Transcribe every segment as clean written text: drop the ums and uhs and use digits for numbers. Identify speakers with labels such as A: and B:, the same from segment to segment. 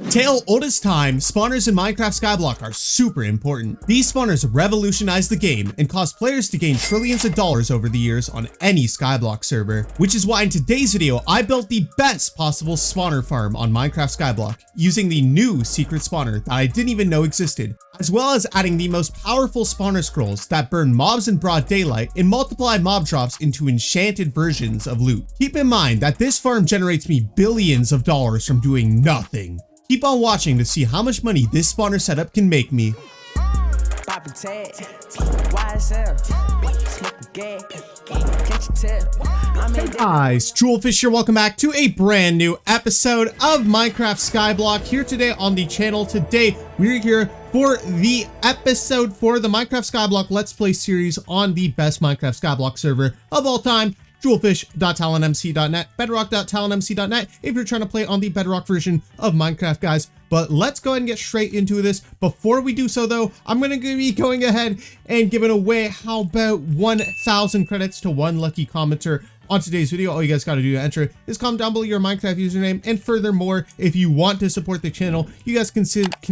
A: Tale oldest time, spawners in Minecraft Skyblock are super important. These spawners revolutionized the game and caused players to gain trillions of dollars over the years on any Skyblock server, which is why in today's video, I built the best possible spawner farm on Minecraft Skyblock using the new secret spawner that I didn't even know existed, as well as adding the most powerful spawner scrolls that burn mobs in broad daylight and multiply mob drops into enchanted versions of loot. Keep in mind that this farm generates me billions of dollars from doing nothing. Keep on watching to see how much money this spawner setup can make me. Hey guys, Jewelfish here, welcome back to a brand new episode of Minecraft Skyblock here today on the channel. Today, we're here for the episode for the Minecraft Skyblock Let's Play series on the best Minecraft Skyblock server of all time, jewelfish.talonmc.net, bedrock.talonmc.net if you're trying to play on the Bedrock version of Minecraft, guys. But let's go ahead and get straight into this. Before we do so though, I'm going to be going ahead and giving away how about 1,000 credits to one lucky commenter on today's video. All you guys got to do to enter is comment down below your Minecraft username. And furthermore, if you want to support the channel, you guys can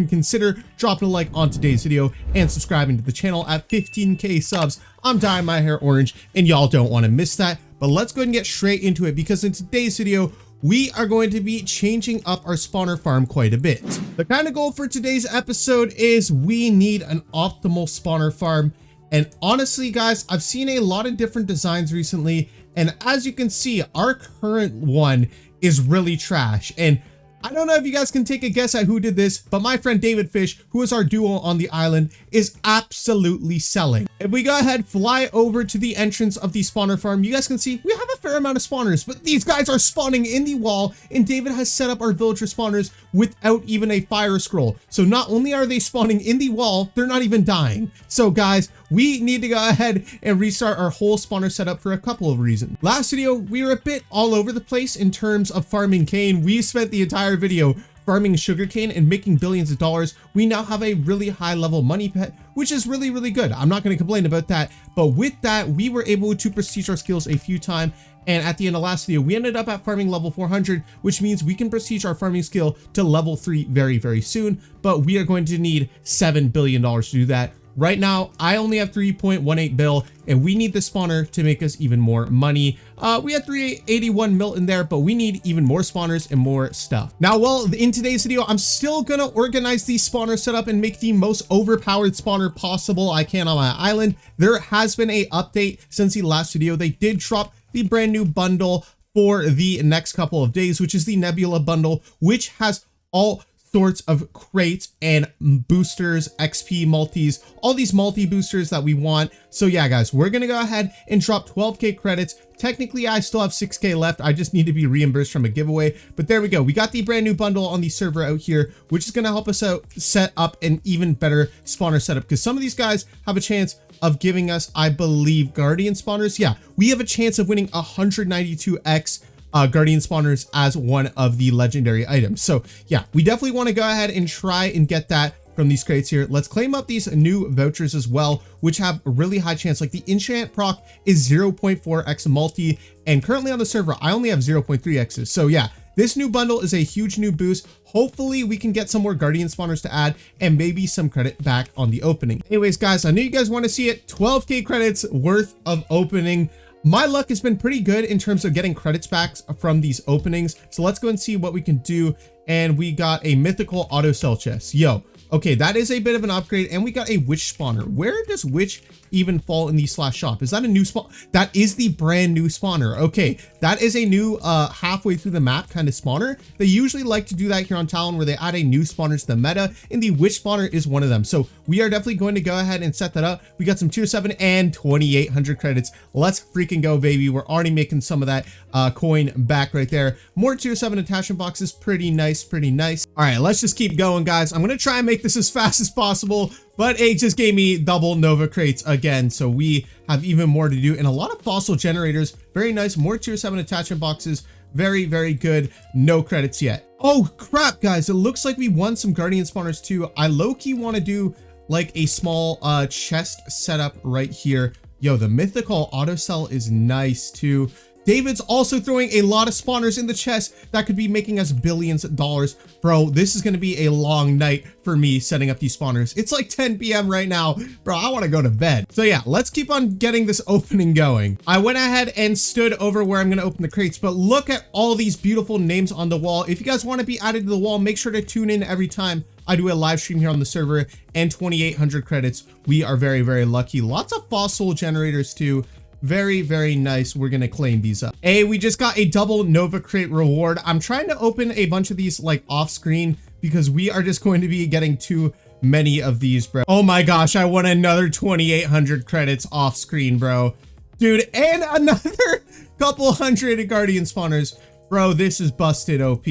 A: consider dropping a like on today's video and subscribing to the channel at 15k subs. I'm dyeing my hair orange and y'all don't want to miss that. But let's go ahead and get straight into it, because in today's video, we are going to be changing up our spawner farm quite a bit. The kind of goal for today's episode is we need an optimal spawner farm. And honestly, guys, I've seen a lot of different designs recently. And as you can see, our current one is really trash. And I don't know if you guys can take a guess at who did this, but my friend David Fish, who is our duo on the island, is absolutely selling. If we go ahead, fly over to the entrance of the spawner farm, you guys can see we have a fair amount of spawners, but these guys are spawning in the wall, and David has set up our villager spawners without even a fire scroll. So not only are they spawning in the wall, they're not even dying. So guys, we need to go ahead and restart our whole spawner setup for a couple of reasons. Last video, we were a bit all over the place in terms of farming cane. We spent the entire video farming sugarcane and making billions of dollars. We now have a really high level money pet, which is really, really good. I'm not going to complain about that. But with that, we were able to prestige our skills a few times. And at the end of last video, we ended up at farming level 400, which means we can prestige our farming skill to level 3 very, very soon. But we are going to need $7 billion to do that. Right now, I only have 3.18 bill, and we need the spawner to make us even more money. We had 381 mil in there, but we need even more spawners and more stuff. Now, well, in today's video, I'm still gonna organize the spawner setup and make the most overpowered spawner possible I can on my island. There has been a update since the last video. They did drop the brand new bundle for the next couple of days, which is the Nebula bundle, which has all sorts of crates and boosters, XP multis, all these multi boosters that we want. So yeah, guys, we're gonna go ahead and drop 12k credits. Technically, I still have 6k left. I just need to be reimbursed from a giveaway, but there we go. We got the brand new bundle on the server out here, which is gonna help us out set up an even better spawner setup, because some of these guys have a chance of giving us, I believe, guardian spawners. Yeah, we have a chance of winning 192x guardian spawners as one of the legendary items. So yeah, we definitely want to go ahead and try and get that from these crates here. Let's claim up these new vouchers as well, which have a really high chance. Like the enchant proc is 0.4x multi, and currently on the server I only have 0.3x's. So yeah, this new bundle is a huge new boost. Hopefully we can get some more guardian spawners to add and maybe some credit back on the opening. Anyways, guys, I know you guys want to see it. 12k credits worth of opening. My luck has been pretty good in terms of getting credits back from these openings. So let's go and see what we can do. And we got a mythical auto sell chest. Yo, okay, that is a bit of an upgrade. And we got a witch spawner. Where does witch even fall in the slash shop? Is that a new spawn? That is the brand new spawner. Okay, that is a new halfway through the map kind of spawner. They usually like to do that here on Talon, where they add a new spawner to the meta, and the witch spawner is one of them. So we are definitely going to go ahead and set that up. We got some tier 7 and 2,800 credits. Let's freaking go, baby. We're already making some of that coin back right there. More tier 7 attachment boxes. Pretty nice, pretty nice. All right, let's just keep going, guys. I'm gonna try and make this as fast as possible, but it just gave me double Nova crates again. So we have even more to do, and a lot of fossil generators. Very nice. More tier 7 attachment boxes. Very, very good. No credits yet. Oh crap, guys. It looks like we won some guardian spawners too. I low-key want to do like a small chest setup right here. Yo, the mythical auto sell is nice too. David's also throwing a lot of spawners in the chest that could be making us billions of dollars. Bro, this is going to be a long night for me setting up these spawners. It's like 10 p.m. right now. Bro, I want to go to bed. So yeah, let's keep on getting this opening going. I went ahead and stood over where I'm going to open the crates, but look at all these beautiful names on the wall. If you guys want to be added to the wall, make sure to tune in every time I do a live stream here on the server, and 2,800 credits. We are very, very lucky. Lots of fossil generators too. Very, very nice. We're going to claim these up. Hey, we just got a double Nova crate reward. I'm trying to open a bunch of these like off screen because we are just going to be getting too many of these, bro. Oh my gosh, I won another 2,800 credits off screen, bro. Dude, and another couple hundred Guardian spawners. Bro, this is busted OP.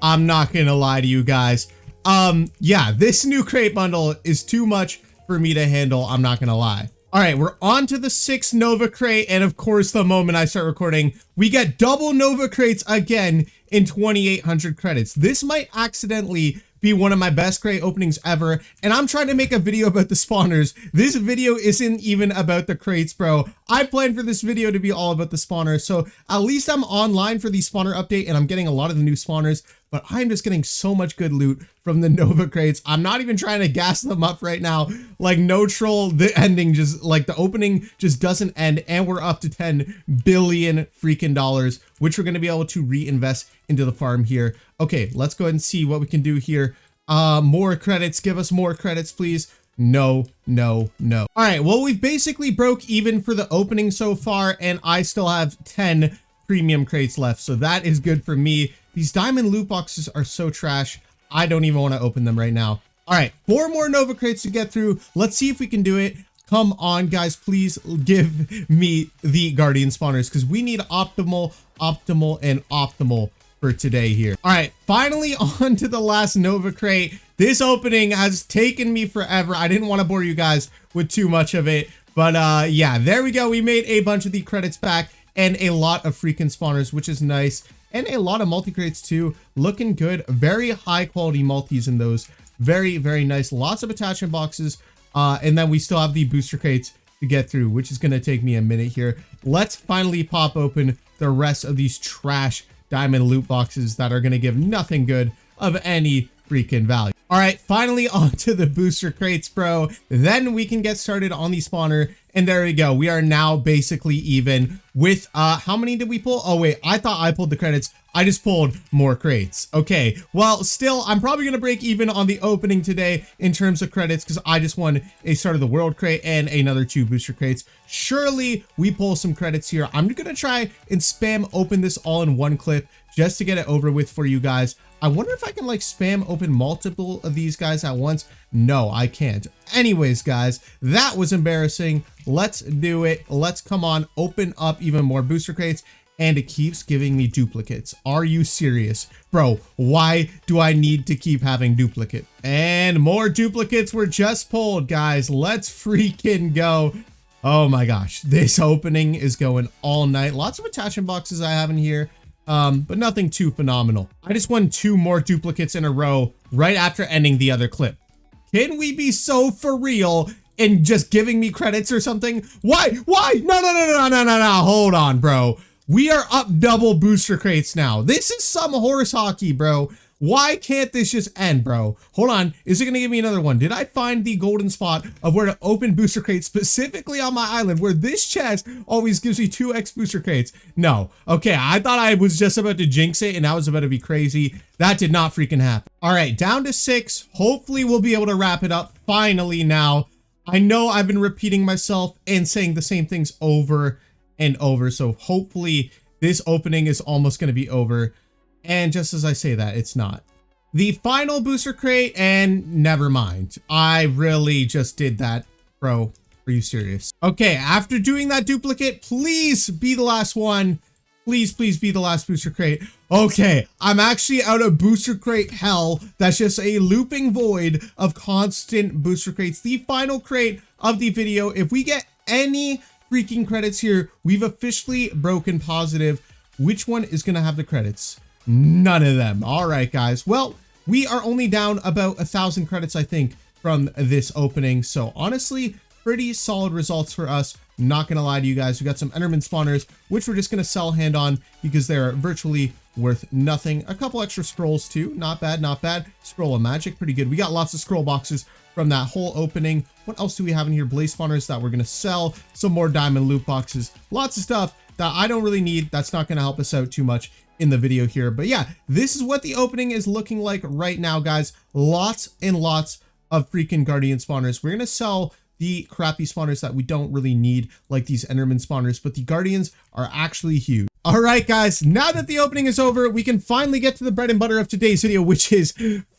A: I'm not going to lie to you guys. Yeah, this new crate bundle is too much for me to handle. I'm not going to lie. All right, we're on to the 6th Nova crate. And of course, the moment I start recording, we get double Nova crates again in 2,800 credits. This might accidentally be one of my best crate openings ever. And I'm trying to make a video about the spawners. This video isn't even about the crates, bro. I planned for this video to be all about the spawners. So at least I'm online for the spawner update and I'm getting a lot of the new spawners. But I'm just getting so much good loot from the Nova crates. I'm not even trying to gas them up right now. Like, no troll, the ending just, like, the opening just doesn't end. And we're up to 10 billion freaking dollars, which we're going to be able to reinvest into the farm here. Okay, let's go ahead and see what we can do here. More credits. Give us more credits, please. No, no, no. All right, well, we've basically broke even for the opening so far, and I still have 10 premium crates left. So that is good for me. These diamond loot boxes are so trash. I don't even want to open them right now. All right, 4 more Nova crates to get through. Let's see if we can do it. Come on, guys, please give me the Guardian spawners because we need optimal, and optimal for today here. All right, finally on to the last Nova crate. This opening has taken me forever. I didn't want to bore you guys with too much of it, but yeah, there we go. We made a bunch of the credits back and a lot of freaking spawners, which is nice. And a lot of multi crates too, looking good. Very high quality multis in those. Very, very nice. Lots of attachment boxes. And then we still have the booster crates to get through, which is going to take me a minute here. Let's finally pop open the rest of these trash diamond loot boxes that are going to give nothing good of any freaking value. All right, finally onto the booster crates, bro. Then we can get started on the spawner. And there we go. We are now basically even with, how many did we pull? Oh, wait, I thought I pulled the credits. I just pulled more crates. Okay, well, still, I'm probably going to break even on the opening today in terms of credits because I just won a Start of the World crate and another 2 booster crates. Surely we pull some credits here. I'm going to try and spam open this all in one clip just to get it over with for you guys. I wonder if I can like spam open multiple of these guys at once. No, I can't. Anyways, guys, that was embarrassing. Let's do it. Let's come on, open up even more booster crates. And it keeps giving me duplicates. Are you serious? Bro, why do I need to keep having duplicate? And more duplicates were just pulled, guys. Let's freaking go. Oh my gosh, this opening is going all night. Lots of attachment boxes I have in here. But nothing too phenomenal. I just won 2 more duplicates in a row right after ending the other clip. Can we be so for real and just giving me credits or something? Why? No. Hold on, bro. We are up double booster crates now. This is some horse hockey, bro. Why can't this just end, bro? Hold on. Is it going to give me another one? Did I find the golden spot of where to open booster crates specifically on my island where this chest always gives me 2x booster crates? No. Okay, I thought I was just about to jinx it and I was about to be crazy. That did not freaking happen. All right, down to 6. Hopefully we'll be able to wrap it up finally now. I know I've been repeating myself and saying the same things over and over, so hopefully this opening is almost going to be over. And just as I say that, it's not. The final booster crate, and never mind. I really just did that, bro. Are you serious? Okay, after doing that duplicate, please be the last one. Please be the last booster crate. Okay, I'm actually out of booster crate hell. That's just a looping void of constant booster crates. The final crate of the video. If we get any freaking credits here, we've officially broken positive. Which one is gonna have the credits? None of them. All right, guys. Well, we are only down about 1,000 credits, I think, from this opening. So honestly, pretty solid results for us Not gonna lie to you guys, we got some Enderman spawners, which we're just gonna sell hand on because they're virtually worth nothing. A couple extra scrolls too, not bad, not bad. Scroll of magic, pretty good. We got lots of scroll boxes from that whole opening. What else do we have in here? Blaze spawners that we're gonna sell. Some more diamond loot boxes. Lots of stuff that I don't really need. That's not gonna help us out too much in the video here. But yeah, this is what the opening is looking like right now, guys. Lots and lots of freaking guardian spawners. We're gonna sell the crappy spawners that we don't really need, like these Enderman spawners, but the guardians are actually huge. All right, guys, now that the opening is over, we can finally get to the bread and butter of today's video, which is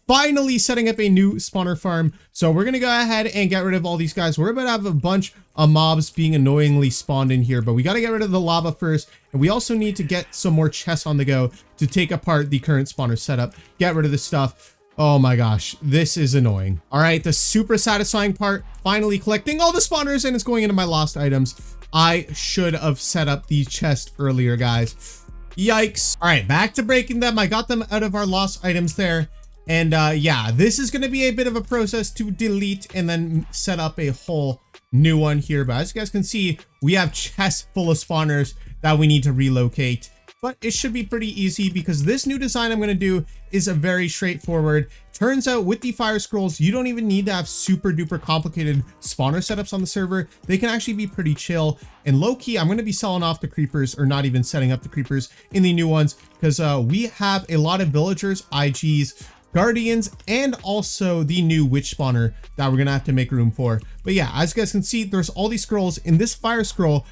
A: finally setting up a new spawner farm. So we're gonna go ahead and get rid of all these guys. We're about to have a bunch of mobs being annoyingly spawned in here, but we got to get rid of the lava first, and we also need to get some more chests on the go to take apart the current spawner setup, get rid of this stuff. Oh my gosh, this is annoying. All right, the super satisfying part, finally collecting all the spawners, and it's going into my lost items. I should have set up the chest earlier, guys. Yikes. All right, back to breaking them. I got them out of our lost items there. And yeah, this is going to be a bit of a process to delete and then set up a whole new one here. But as you guys can see, we have chests full of spawners that we need to relocate. But it should be pretty easy because this new design I'm going to do is a very straightforward. Turns out with the fire scrolls, you don't even need to have super duper complicated spawner setups on the server. They can actually be pretty chill. And low key, I'm going to be selling off the creepers, or not even setting up the creepers in the new ones, because we have a lot of villagers, IGs, guardians, and also the new witch spawner that we're going to have to make room for. But yeah, as you guys can see, there's all these scrolls. In this fire scroll,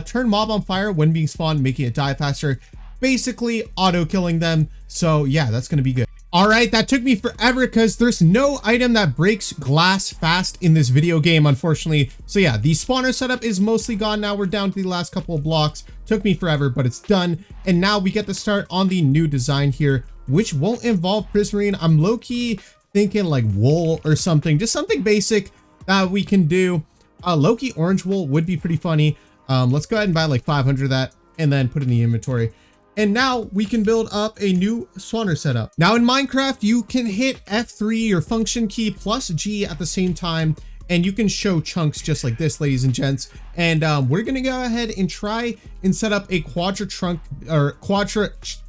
A: turn mob on fire when being spawned, making it die faster, basically auto killing them. So yeah, that's gonna be good. All right, that took me forever because there's no item that breaks glass fast in this video game, unfortunately. So yeah, the spawner setup is mostly gone now. We're down to the last couple of blocks. Took me forever, but it's done. And now we get to start on the new design here, which won't involve prismarine. I'm low-key thinking like wool or something, just something basic that we can do. Low-key orange wool would be pretty funny. Let's go ahead and buy like 500 of that and then put it in the inventory. And now we can build up a new spawner setup. Now in Minecraft, you can hit F3 or function key plus G at the same time, and you can show chunks just like this, ladies and gents. And we're gonna go ahead and try and set up a quadra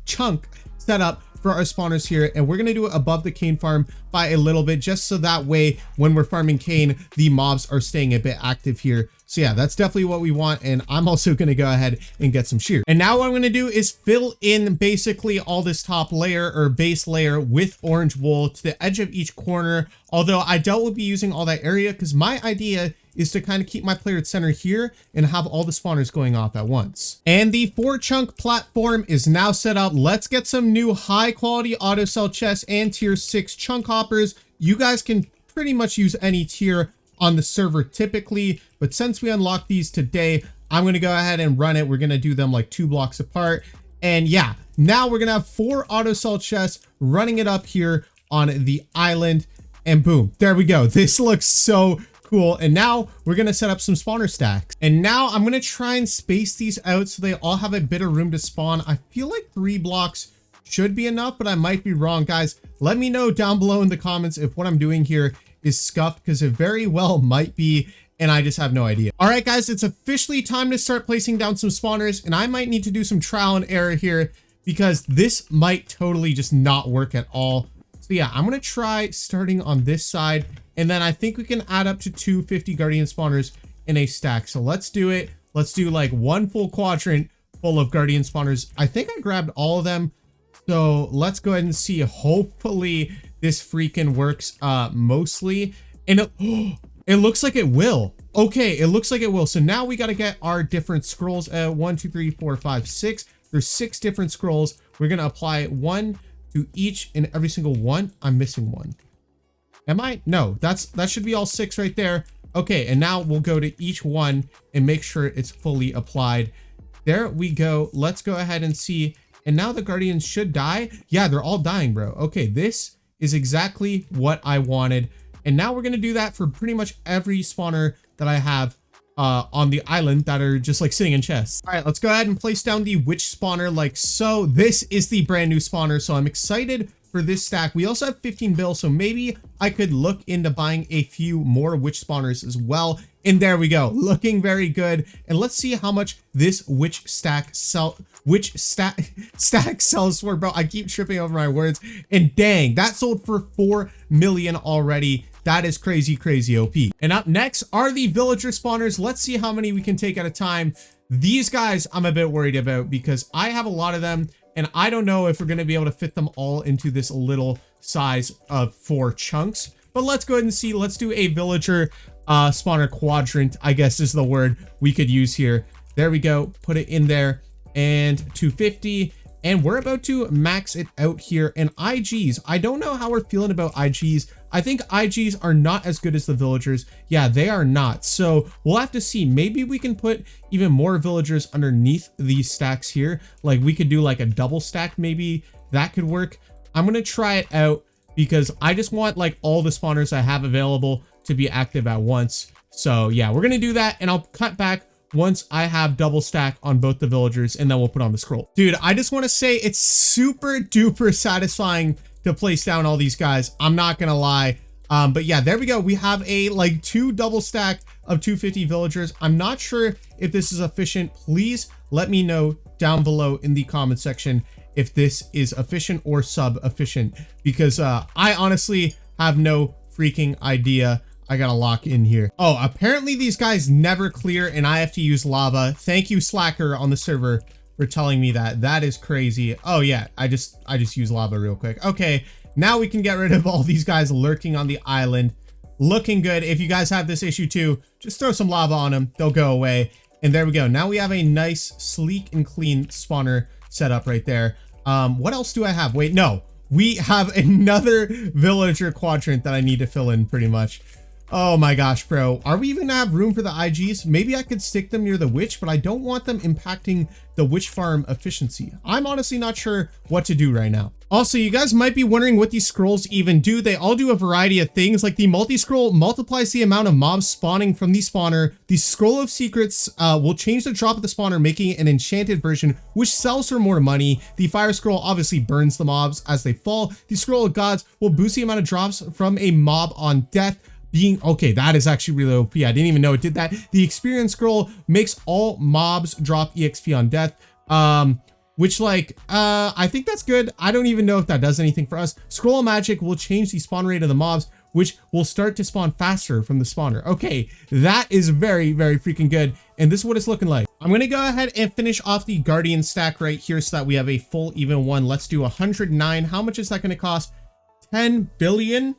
A: chunk setup for our spawners here, and we're gonna do it above the cane farm by a little bit, just so that way when we're farming cane, the mobs are staying a bit active here. So yeah, that's definitely what we want, and I'm also gonna go ahead and get some shear. And now what I'm gonna do is fill in basically all this top layer or base layer with orange wool to the edge of each corner, although I doubt we'll be using all that area because my idea is to kind of keep my player at center here and have all the spawners going off at once. And the 4-chunk platform is now set up. Let's get some new high quality auto sell chests and tier 6 chunk hoppers. You guys can pretty much use any tier on the server typically, but since we unlocked these today, I'm going to go ahead and run it. We're going to do them like 2 blocks apart. And yeah, now we're going to have 4 auto sell chests running it up here on the island, and boom, there we go. This looks so cool. And now we're going to set up some spawner stacks. And now I'm going to try and space these out so they all have a bit of room to spawn. I feel like 3 blocks should be enough, but I might be wrong, guys. Let me know down below in the comments if what I'm doing here is scuffed, because it very well might be, and I just have no idea. All right, guys, it's officially time to start placing down some spawners, and I might need to do some trial and error here because this might totally just not work at all. So yeah, I'm going to try starting on this side, and then I think we can add up to 250 guardian spawners in a stack. So let's do it. Let's do like 1 full quadrant full of guardian spawners. I think I grabbed all of them. So let's go ahead and see. Hopefully this freaking works mostly. And it looks like it will. Okay, it looks like it will. So now we got to get our different scrolls. 1, 2, 3, 4, 5, 6. There's 6 different scrolls. We're going to apply 1 to each and every single one. I'm missing 1. Am I? No, that should be all 6 right there. Okay, and now we'll go to each one and make sure it's fully applied. There we go. Let's go ahead and see. And now the guardians should die. Yeah, they're all dying, bro. Okay, this is exactly what I wanted. And now we're going to do that for pretty much every spawner that I have on the island that are just like sitting in chests. All right, let's go ahead and place down the witch spawner like so. This is the brand new spawner, so I'm excited for this stack. We also have 15 bill, so maybe I could look into buying a few more witch spawners as well. And there we go, looking very good. And let's see how much this stack sells for, bro. I keep tripping over my words. And dang, that sold for 4 million already. That is crazy, crazy OP. And up next are the villager spawners. Let's see how many we can take at a time. These guys I'm a bit worried about because I have a lot of them and I don't know if we're going to be able to fit them all into this little size of 4 chunks. But let's go ahead and see. Let's do a villager spawner quadrant, I guess is the word we could use here. There we go. Put it in there and 250. And we're about to max it out here. And IGs, I don't know how we're feeling about IGs. I think IGs are not as good as the villagers. Yeah, they are not. So we'll have to see. Maybe we can put even more villagers underneath these stacks here. Like we could do like a double stack. Maybe that could work. I'm going to try it out because I just want like all the spawners I have available to be active at once. So yeah, we're going to do that and I'll cut back once I have double stack on both the villagers and then we'll put on the scroll. Dude, I just want to say it's super duper satisfying to place down all these guys. I'm not going to lie. But yeah, there we go. We have a like 2 double stack of 250 villagers. I'm not sure if this is efficient. Please let me know down below in the comment section if this is efficient or sub efficient, because I honestly have no freaking idea. I gotta lock in here. Oh, apparently these guys never clear and I have to use lava. Thank you, Slacker on the server, for telling me that. That is crazy. Oh yeah, I just use lava real quick. Okay, now we can get rid of all these guys lurking on the island. Looking good. If you guys have this issue too, just throw some lava on them. They'll go away. And there we go. Now we have a nice, sleek and clean spawner setup right there. What else do I have? Wait, no. We have another villager quadrant that I need to fill in pretty much. Oh my gosh, bro. Are we even gonna have room for the IGs? Maybe I could stick them near the witch, but I don't want them impacting the witch farm efficiency. I'm honestly not sure what to do right now. Also, you guys might be wondering what these scrolls even do. They all do a variety of things. Like the multi-scroll multiplies the amount of mobs spawning from the spawner. The scroll of secrets will change the drop of the spawner, making it an enchanted version, which sells for more money. The fire scroll obviously burns the mobs as they fall. The scroll of gods will boost the amount of drops from a mob on death. Okay, that is actually really OP. I didn't even know it did that. The experience scroll makes all mobs drop EXP on death, which like, I think that's good. I don't even know if that does anything for us. Scroll of magic will change the spawn rate of the mobs, which will start to spawn faster from the spawner. Okay, that is very, very freaking good. And this is what it's looking like. I'm going to go ahead and finish off the guardian stack right here so that we have a full even one. Let's do 109. How much is that going to cost? 10 billion?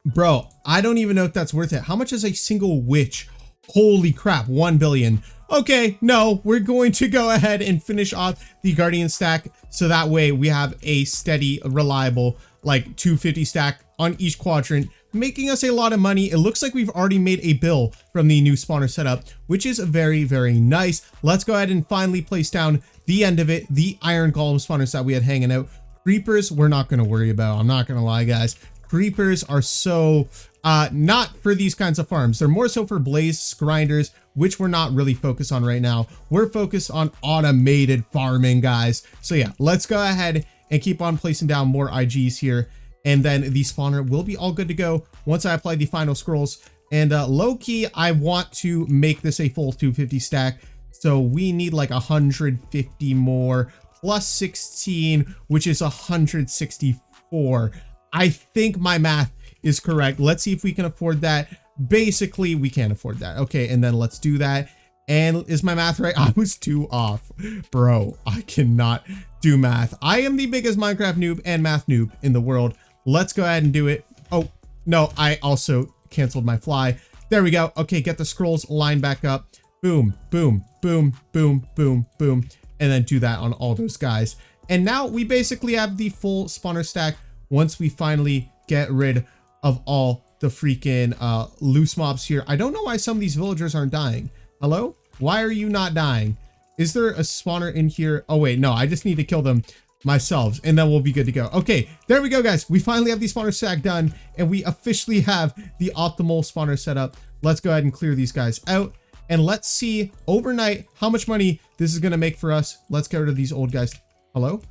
A: Bro, I don't even know if that's worth it. How much is a single witch? Holy crap, 1 billion. Okay, no, we're going to go ahead and finish off the guardian stack so that way we have a steady, reliable, like 250 stack on each quadrant, making us a lot of money. It looks like we've already made a bill from the new spawner setup, which is very, very nice. Let's go ahead and finally place down the end of it, the iron golem spawners that we had hanging out. Creepers, we're not going to worry about. I'm not going to lie, guys. Creepers are so not for these kinds of farms. They're more so for blaze grinders, which we're not really focused on right now. We're focused on automated farming, guys. So yeah, let's go ahead and keep on placing down more IGs here. And then the spawner will be all good to go once I apply the final scrolls. And low key, I want to make this a full 250 stack. So we need like 150 more plus 16, which is 164. I think my math is correct. Let's see if we can afford that. Basically, we can't afford that. Okay, and then let's do that. And is my math right? I was 2 off. Bro, I cannot do math. I am the biggest Minecraft noob and math noob in the world. Let's go ahead and do it. Oh, no, I also canceled my fly. There we go. Okay, get the scrolls lined back up. Boom, boom, boom, boom, boom, boom. And then do that on all those guys. And now we basically have the full spawner stack once we finally get rid of all the freaking loose mobs here. I don't know why some of these villagers aren't dying. Hello? Why are you not dying? Is there a spawner in here? Oh wait, no, I just need to kill them myself and then we'll be good to go. Okay, there we go, guys. We finally have the spawner stack done and we officially have the optimal spawner setup. Let's go ahead and clear these guys out and let's see overnight how much money this is going to make for us. Let's get rid of these old guys. Hello?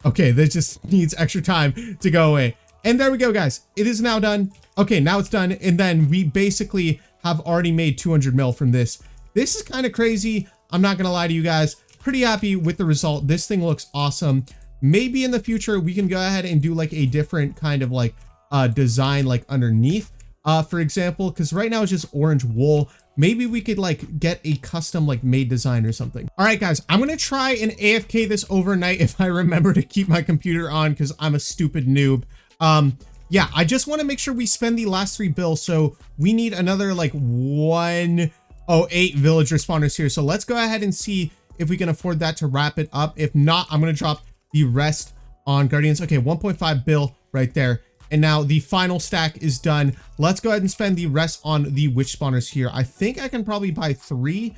A: Okay, this just needs extra time to go away. And there we go, guys. It is now done. Okay, now it's done. And then we basically have already made 200 mil from this. This is kind of crazy. I'm not going to lie to you guys. Pretty happy with the result. This thing looks awesome. Maybe in the future, we can go ahead and do like a different kind of like design like underneath, for example, because right now it's just orange wool. Maybe we could like get a custom like made design or something. All right, guys, I'm going to try and AFK this overnight if I remember to keep my computer on because I'm a stupid noob. Yeah, I just want to make sure we spend the last 3 bills. So we need another like 108 villager spawners here. So let's go ahead and see if we can afford that to wrap it up. If not, I'm going to drop the rest on Guardians. Okay, 1.5 bill right there. And now the final stack is done. Let's go ahead and spend the rest on the witch spawners here. I think I can probably buy 3.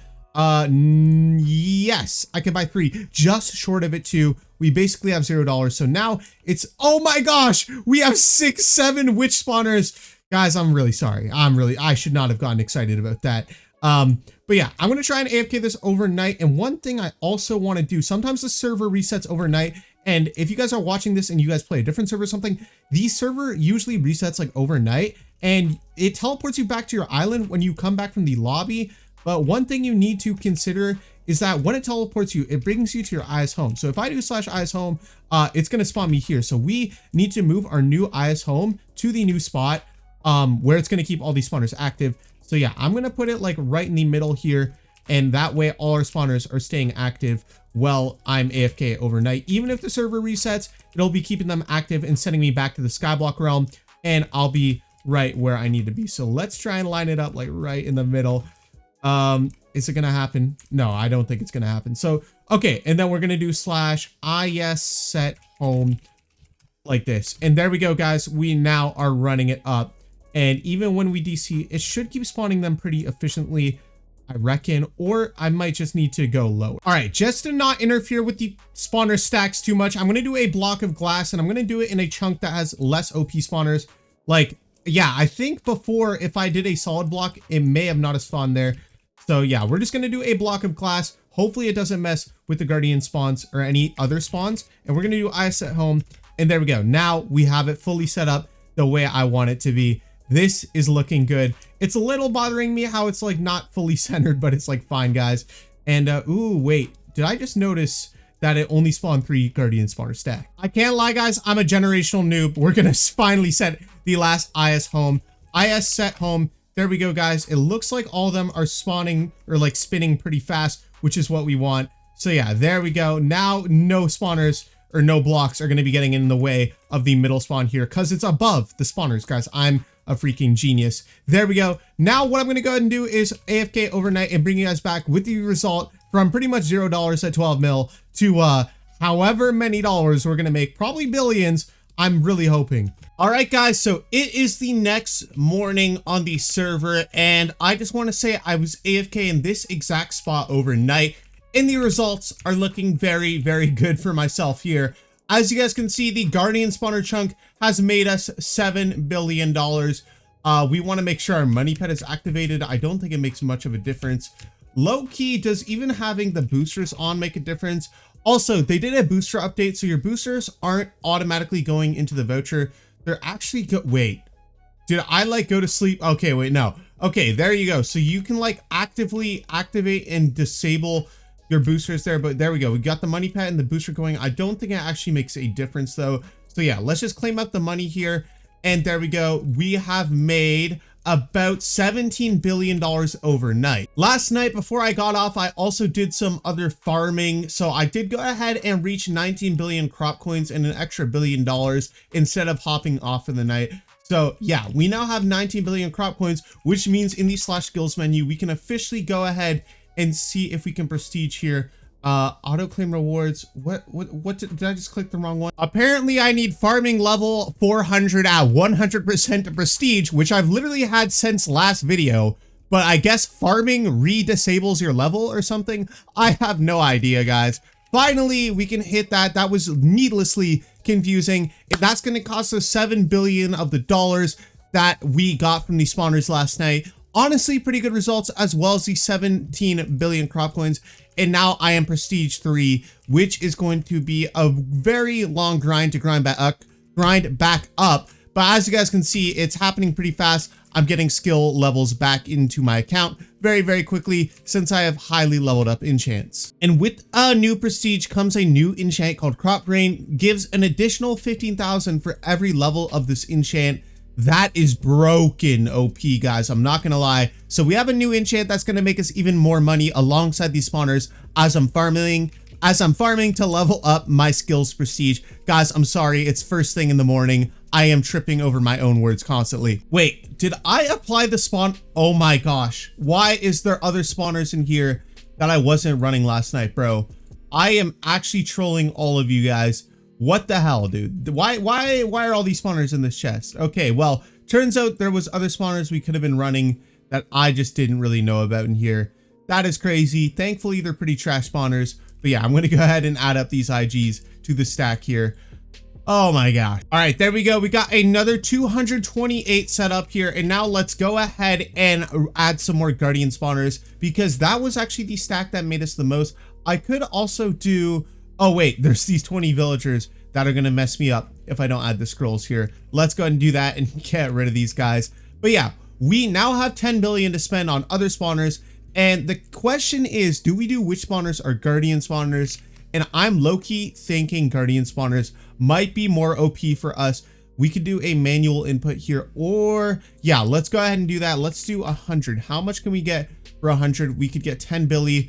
A: Yes, I can buy 3, just short of it too. We basically have $0. So now it's, oh my gosh, we have 6, 7 witch spawners. Guys, I'm really sorry. I should not have gotten excited about that. But yeah, I'm going to try and AFK this overnight. And one thing I also want to do, sometimes the server resets overnight. And if you guys are watching this and you guys play a different server or something, the server usually resets like overnight and it teleports you back to your island when you come back from the lobby. But one thing you need to consider is that when it teleports you, it brings you to your IS home. So if I do /IS home, it's going to spawn me here. So we need to move our new IS home to the new spot where it's going to keep all these spawners active. So yeah, I'm going to put it like right in the middle here. And that way all our spawners are staying active while I'm AFK overnight. Even if the server resets, it'll be keeping them active and sending me back to the Skyblock realm. And I'll be right where I need to be. So let's try and line it up like right in the middle. Is it gonna happen? No, I don't think it's gonna happen. So okay, and then we're gonna do /is set home like this. And there we go, guys. We now are running it up. And even when we DC, it should keep spawning them pretty efficiently, I reckon, or I might just need to go lower. All right, just to not interfere with the spawner stacks too much, I'm going to do a block of glass and I'm going to do it in a chunk that has less OP spawners. Like, yeah, I think before if I did a solid block, it may have not have spawned there. So yeah, we're just going to do a block of glass. Hopefully it doesn't mess with the Guardian spawns or any other spawns. And we're going to do IS at home. And there we go. Now we have it fully set up the way I want it to be. This is looking good. It's a little bothering me how it's like not fully centered, but it's like fine, guys. And ooh, wait, did I just notice that it only spawned 3 Guardian spawner stack? I can't lie, guys. I'm a generational noob. We're gonna finally set the last IS home. IS set home. There we go, guys. It looks like all of them are spawning or like spinning pretty fast, which is what we want. So yeah, there we go. Now no spawners or no blocks are gonna be getting in the way of the middle spawn here because it's above the spawners, guys. I'm a freaking genius. There we go. Now what I'm going to go ahead and do is AFK overnight and bring you guys back with the result from pretty much $0 at 12 mil to however many dollars we're going to make, probably billions. I'm really hoping. All right, guys. So it is the next morning on the server. And I just want to say I was AFK in this exact spot overnight. And the results are looking very, very good for myself here. As you guys can see, the Guardian spawner chunk has made us $7 billion. We want to make sure our money pet is activated. I don't think it makes much of a difference. Low key, does even having the boosters on make a difference? Also, they did a booster update, so your boosters aren't automatically going into the voucher. They're actually wait, did I like go to sleep? Okay, wait, no. Okay, there you go. So you can like actively activate and disable your boosters there, but there we go. We got the money pet and the booster going. I don't think it actually makes a difference though. So yeah, let's just claim up the money here. And there we go. We have made about $17 billion overnight. Last night before I got off, I also did some other farming. So I did go ahead and reach 19 billion crop coins and an extra $1 billion instead of hopping off for the night. So yeah, we now have 19 billion crop coins, which means in the /skills menu, we can officially go ahead and see if we can prestige here. Auto claim rewards. What did I just click the wrong one? Apparently I need farming level 400 at 100% to prestige, which I've literally had since last video, but I guess farming re-disables your level or something. I have no idea, guys. Finally, we can hit that. That was needlessly confusing. And that's going to cost us 7 billion of the dollars that we got from the spawners last night. Honestly, pretty good results, as well as the 17 billion crop coins. And now I am prestige 3, which is going to be a very long grind to grind back up. But as you guys can see, it's happening pretty fast. I'm getting skill levels back into my account very, very quickly since I have highly leveled up enchants. And with a new prestige comes a new enchant called Crop Grain. Gives an additional 15,000 for every level of this enchant. That is broken OP, guys. I'm not gonna lie. So we have a new enchant that's gonna make us even more money alongside these spawners as I'm farming to level up my skills prestige. Guys, I'm sorry, it's first thing in the morning. I am tripping over my own words constantly. Wait, did I apply the spawn? Oh my gosh. Why is there other spawners in here that I wasn't running last night, bro? I am actually trolling all of you guys. What the hell, dude? Why are all these spawners in this chest? Okay, well, turns out there was other spawners we could have been running that I just didn't really know about in here. That is crazy. Thankfully, they're pretty trash spawners. But yeah, I'm going to go ahead and add up these IGs to the stack here. Oh my gosh. All right, there we go. We got another 228 set up here. And now let's go ahead and add some more guardian spawners, because that was actually the stack that made us the most. I could also do... Oh wait, there's these 20 villagers that are gonna mess me up if I don't add the scrolls here. Let's go ahead and do that and get rid of these guys. But yeah, we now have 10 billion to spend on other spawners. And the question is, do we do which spawners are guardian spawners? And I'm low-key thinking guardian spawners might be more OP for us. We could do a manual input here, or yeah, let's go ahead and do that. Let's do 100. How much can we get for 100? We could get 10 billion.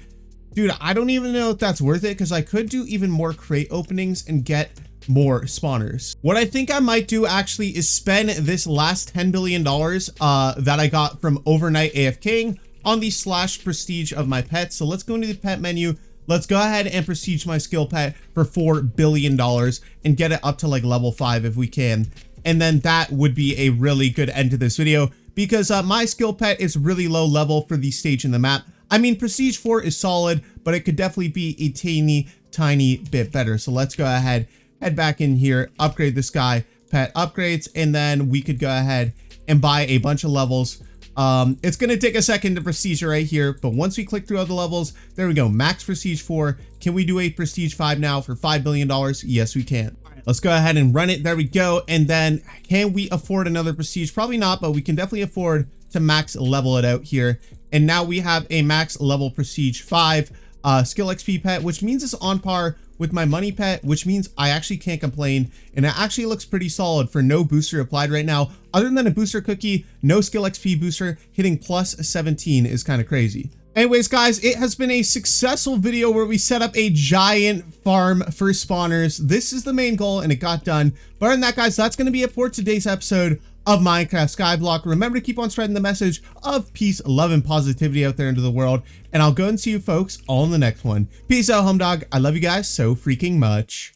A: Dude, I don't even know if that's worth it, because I could do even more crate openings and get more spawners. What I think I might do actually is spend this last $10 billion that I got from overnight AFKing on the slash prestige of my pet. So let's go into the pet menu. Let's go ahead and prestige my skill pet for $4 billion and get it up to like level 5 if we can. And then that would be a really good end to this video, because my skill pet is really low level for the stage in the map. I mean, prestige 4 is solid, but it could definitely be a tiny bit better. So let's go ahead, head back in here, upgrade this guy, pet upgrades, and then we could go ahead and buy a bunch of levels. It's going to take a second to prestige right here, but once we click through all the levels, there we go. Max prestige 4. Can we do a prestige 5 now for $5 billion? Yes, we can. Let's go ahead and run it. There we go. And then can we afford another prestige? Probably not, but we can definitely afford to max level it out here. And now we have a max level prestige 5 skill XP pet, which means it's on par with my money pet, which means I actually can't complain. And it actually looks pretty solid for no booster applied right now. Other than a booster cookie, no skill XP booster, hitting plus 17 is kind of crazy. Anyways, guys, it has been a successful video where we set up a giant farm for spawners. This is the main goal, and it got done. But other than that, guys, that's going to be it for today's episode of Minecraft Skyblock. Remember to keep on spreading the message of peace, love, and positivity out there into the world. And I'll go and see you folks all in the next one. Peace out, home dog. I love you guys so freaking much.